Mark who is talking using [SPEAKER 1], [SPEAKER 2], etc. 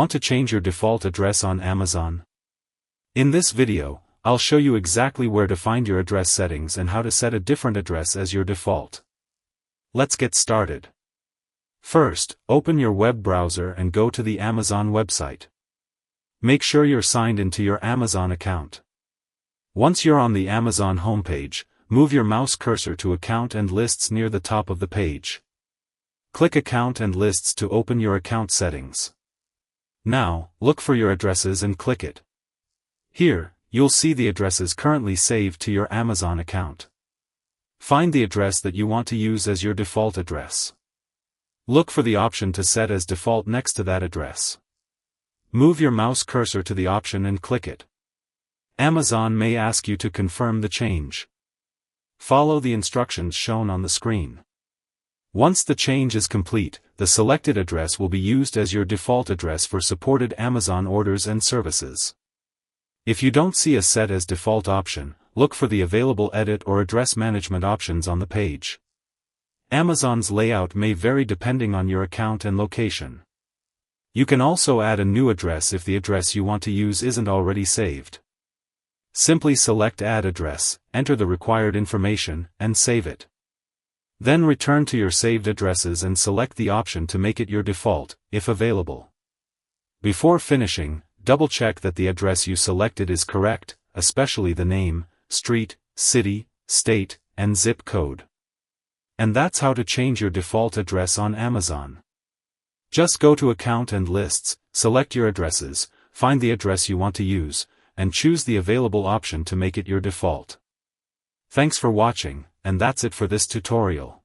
[SPEAKER 1] Want to change your default address on Amazon? In this video, I'll show you exactly where to find your address settings and how to set a different address as your default. Let's get started. First, open your web browser and go to the Amazon website. Make sure you're signed into your Amazon account. Once you're on the Amazon homepage, move your mouse cursor to Account and Lists near the top of the page. Click Account and Lists to open your account settings. Now, look for your addresses and click it. Here, you'll see the addresses currently saved to your Amazon account. Find the address that you want to use as your default address. Look for the option to set as default next to that address. Move your mouse cursor to the option and click it. Amazon may ask you to confirm the change. Follow the instructions shown on the screen. Once the change is complete, the selected address will be used as your default address for supported Amazon orders and services. If you don't see a Set as Default option, look for the available Edit or Address Management options on the page. Amazon's layout may vary depending on your account and location. You can also add a new address if the address you want to use isn't already saved. Simply select Add Address, enter the required information, and save it. Then return to your saved addresses and select the option to make it your default, if available. Before finishing, double-check that the address you selected is correct, especially the name, street, city, state, and zip code. And that's how to change your default address on Amazon. Just go to Account and Lists, select your addresses, find the address you want to use, and choose the available option to make it your default. Thanks for watching, and that's it for this tutorial.